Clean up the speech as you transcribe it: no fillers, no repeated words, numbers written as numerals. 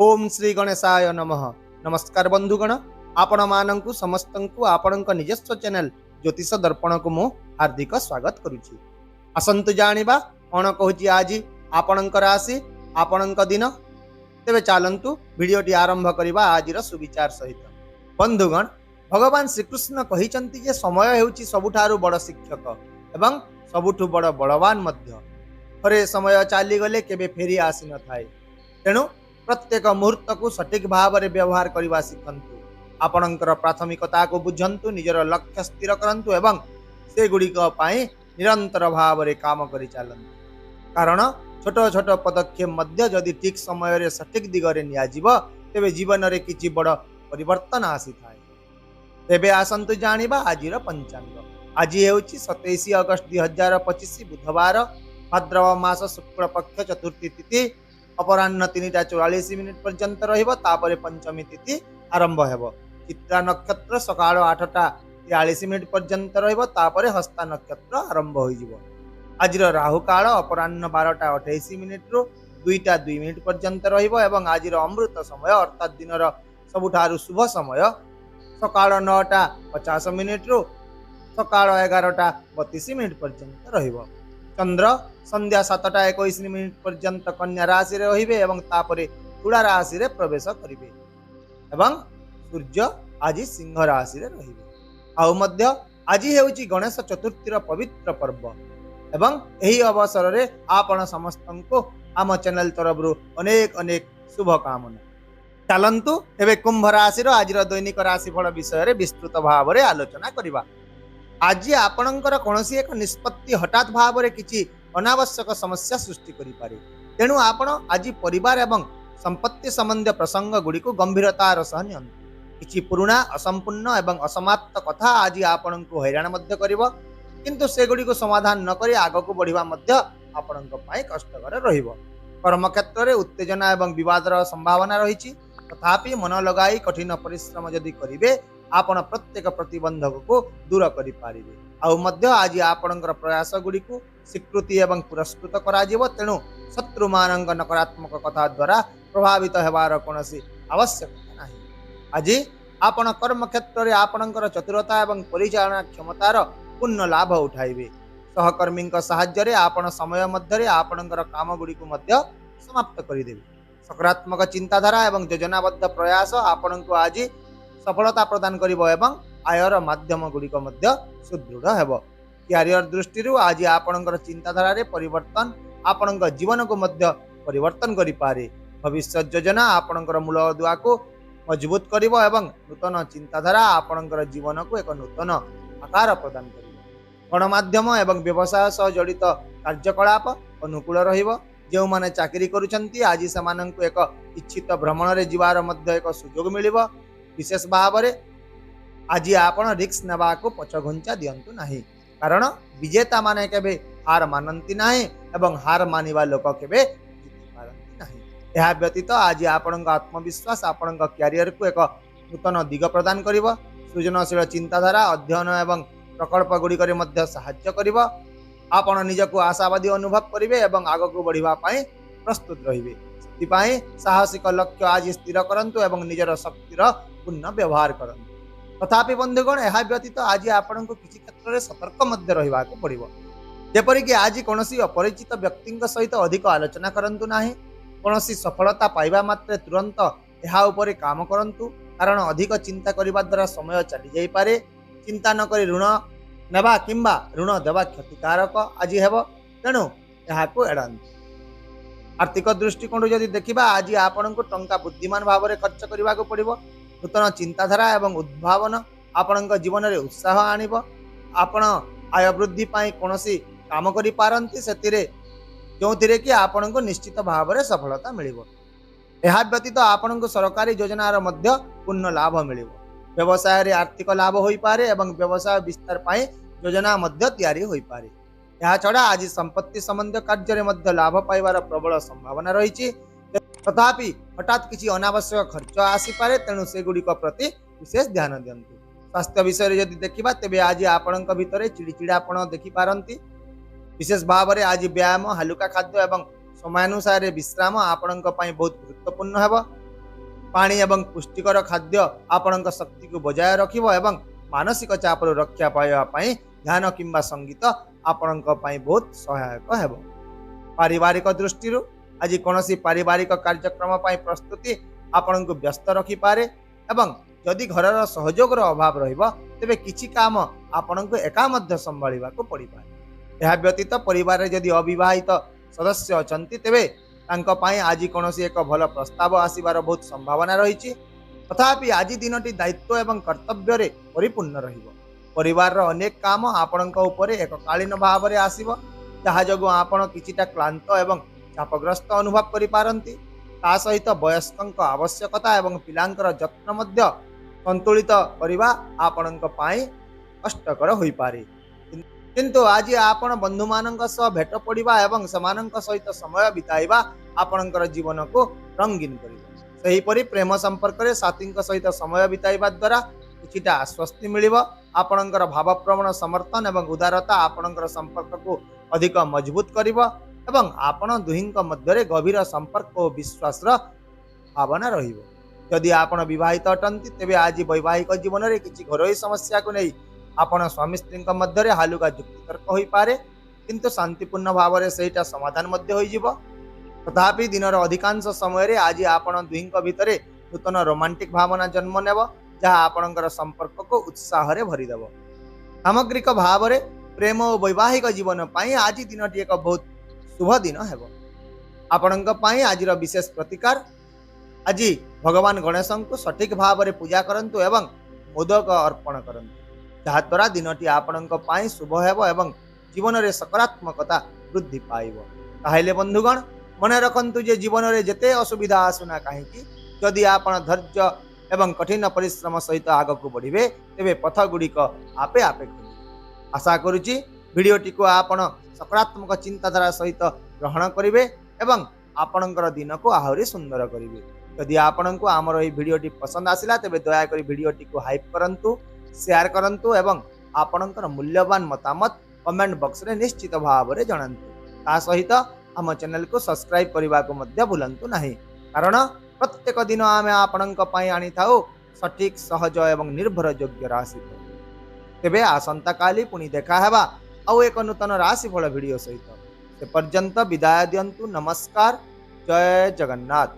ओम श्री गणेशाय नमः। नमस्कार बंधुगण, आपण मानंकु समस्तंकु आपणक निजस्व चैनल ज्योतिष दर्पण को मु हार्दिक स्वागत करुछि। आसंतु जानिबा कोन कहूछि आज आपणक राशि आपणक दिन। तेबे चालंतु वीडियोटी आरंभ करिबा आजिर सुविचार सहित। बंधुगण, भगवान श्रीकृष्ण कहिचंती जे समय हेउछि सबुठारु बड़ शिक्षक एवं सबुठु बड़ बलवान मध्य। थरे समय चाली गले केबे फेरी आसी न थाए। तेणु प्रत्येक मुहूर्त को सठिक भाव में व्यवहार करने शिखंतु। आपणकर प्राथमिकता को बुझंतु, निजर लक्ष्य स्थिर करंतु एवं से गुड़िक निरंतर भाव में काम करि चालंतु। कारण छोट छोट पदक्षेप मध्य जदि ठीक समय रे सठिक दिगरे नियाजिब तेबे जीवन रे किछि बड़ परिवर्तन आसी थाए। तेबे आसंतु जानिबा आजिर पंचांग। आज हेउछि 27 अगस्त 2025 बुधवार, भाद्रव मास शुक्ल पक्ष चतुर्थी तिथि अपराह्न 3:44 पर्यंत रहिबो। तापरे पंचमी तिथि आरंभ हेबो। चित्रा नक्षत्र सकाळ 8:43 पर्यंत रहिबो। तापरे हस्ता नक्षत्र आरंभ होइजिबो। आजिर राहु काल अपराह्न 12:28 रु 2:02 पर्यंत रहिबो एवं आजिर अमृत समय अर्थात दिनर सबुठारु शुभ समय सकाळ 9:50 रु सकाळ 11:32 पर्यंत रहिबो। चंद्र संध्या 7:21 पर्यंत कन्या राशि रे रहिबे एवं तापरे तुला राशि रे प्रवेश करिवे एवं सूर्य आज सिंह राशि रे रहिबे। आउ मध्य आज हेउची गणेश चतुर्थीर पवित्र पर्व एवं एही अवसर रे आपण समस्तंको आम चैनल तरफरु अनेक अनेक शुभ कामना। चलंतु एबे कुंभ राशि रो आजिर दैनिक राशिफल विषय रे विस्तृत भाव रे आलोचना करिबा। आज आपणकर कौनसी एक निष्पत्ति हठात भाव में किसी अनावश्यक समस्या सृष्टि करि पारे। तेणु आपण आज परिवार एवं संपत्ति संबंधी प्रसंग गुड़ी को गंभीरतार सह नियंतु। किछि पुराना असंपूर्ण एवं असमाप्त कथा आज आपण को हैरान मध्य करिवो, किंतु से गुड़ी को समाधान न करी आग को बढ़िबा मध्य आपण को पाए कष्टकर रहिबो। कर्म क्षेत्र में उत्तेजना एवं विवादर संभावना रहिछि, तथापि मन लगाई कठिन परिश्रम जदि करिवे आपण प्रत्येक प्रतिबंधक को दूर करि पारिबे। आउ मध्य आज आपणकर प्रयास गुड़ी को स्वीकृति एवं पुरस्कृत करा जिवो। तेणु शत्रु मानक नकारात्मक कथा द्वारा प्रभावित हेबार कोनोसी आवश्यकता नाही। आज आपण कर्म क्षेत्र में आपणकर चतुरता एवं परिचालना क्षमतार पूर्ण लाभ उठाइबे। सहकर्मी सहाय्य रे आपण समय मध्य आपणकर काम गुड़ी को मध्य समाप्त करिदेबे। सकारात्मक चिंताधारा एवं योजनाबद्ध प्रयास आपण को आज सफलता प्रदान करिवो एवं आयर माध्यम गुड़िक मध्य सुदृढ़ हेबो। क्यारियर दृष्टि आज आपणकर चिंताधारा रे परिवर्तन आपणकर जीवन को मध्य परिवर्तन करि पारे। भविष्य योजना आपणकर मूलदुआ को मजबूत करिवो एवं नूतन चिंताधारा आपणकर जीवन को एक नूतन आकार प्रदान करिवो। गणमाध्यम एवं व्यवसाय सह जड़ित कार्यकलाप अनुकूल रहिवो। जो माने चाकरी करूछंती आज समानंको एक इच्छित भ्रमण रे जीवार मध्य एक सुयोग मिलिवो। विशेष भाव में आज आपण रिक्स नेबा को पछघुंचा दियंतु नाही, कारण विजेता माने केबे हार मानंती नाही एवं हार मानिबा लोक केबे जीति पारंती नाही। एहा व्यतीत आज आपण आत्मविश्वास आपण क्यारियर को एक नूतन दिग प्रदान करिवो। सृजनशील चिंताधारा अध्ययन एवं प्रकल्प गुड़िक मध्य सहाय्य करिवो। आपण निजको आशावादी अनुभव करिवे एवं आगको बढ़िबा पाए प्रस्तुत रहिबे। ସେଥିପାଇଁ साहसिक लक्ष्य आज स्थिर करंतु एवं निजर शक्तिर पूर्ण व्यवहार करंतु। तथापि बंधुगण, यह व्यतीत आज आपण को किसी क्षेत्र में सतर्क मध्य रहिबा को पड़िबो। जेपरिक आज कौनसी अपरिचित व्यक्ति सहित अधिक आलोचना करंतु नाही। कौनसी सफलता पाइबा मात्रे तुरंत यह उपरे काम करंतु, कारण अधिक चिंता करिबा द्वारा समय चली जाई पारे। चिंता न करी ऋण नेबा किंबा ऋण देवा क्षतिकारक आज हेबो। तेणु यह को एड़ांतु। आर्थिक दृष्टिकोण जदि देखिबा आज आपण को टंका बुद्धिमान भाव में खर्च करने को पड़िबो। नूतन चिंताधारा एवं उद्भावन आपण जीवन में उत्साह आनिब। आपण आय वृद्धि पाई कौनसी काम करि पारंती सेतिरे जोथिरे कि आपण को निश्चित भाव में सफलता मिलिबो। एहा व्यतीत आपण को सरकारी योजनार मध्य पूर्ण लाभ मिलिबो। व्यवसाय रे आर्थिक लाभ होई पारे एवं व्यवसाय विस्तार पाई योजना मध्य तैयारी होई पारे। यह छड़ा आज संपत्ति संबंधी कार्य मध्य लाभ पाइबार प्रबल संभावना रही। तथापि हठात किसी अनावश्यक खर्च आसी पारे। तेणु से गुड़िक प्रति विशेष ध्यान दियंतु। स्वास्थ्य विषय जदि देखिबा तेबे आज आपण भितर चिड़चिड़ापण देखि पारंती। विशेष भाव में आज व्यायाम, हालुका खाद्य एवं समयानुसार विश्राम आपण बहुत गुरुत्वपूर्ण हेबो। पानी एवं पुष्टिकर खाद्य आपण शक्ति को बजाय रखिब एवं मानसिक चाप रक्षा पाइबा ध्यान किंबा संगीत आपण बहुत सहायक हेब। पारिवारिक दृष्टि आज कौन पारिवारिक कार्यक्रम प्रस्तुति आपण को व्यस्त रखिपारे एवं जदि घरर सहयोग अभाव रहिबा तेबे किछि काम आपण को एका मध्य संभाळिबा को पड़ी पारे। यह व्यतीत परिवार जदि अविवाहित सदस्य अछंती तेबे तांको पाई आज कौन एक भल प्रस्ताव आसीबार बहुत संभावना रही। तथापि आज दिनटी दायित्व एवं कर्तव्य रे परिपूर्ण रहिबो। परिवार अनेक काम आपण उपरे एककालीन भाव में आसीबो जहा जगु आपण किछिटा क्लांत एवं चापग्रस्त अनुभव करि पारंती। ता सहित वयस्कंक आवश्यकता एवं पिलांकर जत्न मध्य संतुलित करबा आपणक पाई कष्टकर होई पारे। किंतु आज आपण बंधु मानक सह भेट पड़िबा एवं समानक सहित समय बिताइबा आपणकर जीवन को रंगीन करिबो। सही परि प्रेम संपर्क रे साथींक सहित समय बिताइबा द्वारा किछिटा आश्वस्ति मिलिबो। आपणकर भावप्रवण समर्थन एवं उदारता आपणकर संपर्क को अधिक मजबूत करिबो एवं आपण दुहिंक मध्य गभीर संपर्क और विश्वास भावना रहिबो। यदि आपण विवाहित अटंती तेबे आज वैवाहिक जीवन में किसी घरोई समस्या को नहीं आपण स्वामी स्त्री मध्य हालुका युक्तितर्क हो पारे किंतु शांतिपूर्ण भाव में सहीटा समाधान मध्य होई जिवो। तथापि दिनर अधिकांश समय आज आपण दुहिंक भितरे नूतन रोमांटिक भावना जन्म नेब जहाँ आपणकर संपर्क को उत्साह रे भरीदेव। सामग्रिक भाव में प्रेम और वैवाहिक जीवन पाई आज दिनटी एक बहुत शुभ दिन हेब। आपणक पाई आज विशेष प्रतिकार आज भगवान गणेश को सठिक भाव में पूजा करंतु एवं मोदक अर्पण करंतु जहाद्वारा दिनटी आपणक पाई शुभ हेब एवं जीवन में सकारात्मकता वृद्धि पाइब। ताहेले बंधुगण मन रखंतु जे जीवन में जेते असुविधा आसुना कहीं जदि आपण धैर्य एवं कठिन परिश्रम सहित आगक बढ़े तेबे पथ गुड़िक आपे आपे खुले। आशा करुच्ची भिडियोटी को आपण सकारात्मक चिंताधारा सहित ग्रहण करेंगे एवं आपणकर दिन को आहरी सुंदर करेंगे। यदि आपण को आमर यह भिडियोटी पसंद आसिला तेबे दयाकोरी भिडियोटी को हाइप करंतु, शेयर करंतु एवं आपणकर मूल्यवान मतामत कमेंट बॉक्स रे निश्चित भाव में जणांतु। ता सहित आम चैनल को सब्सक्राइब करने को मध्य भूलंतु नहीं कारण प्रत्येक दिन आम आपणक पई आनी थाउ सठिक सहज एवं निर्भर योग्य राशिफल। तेबे आसंता काली पुणी देखा हेबा आउ एक नूतन राशिफल भिडियो सहित। से पर्यंत विदाय दियंतु। नमस्कार। जय जगन्नाथ।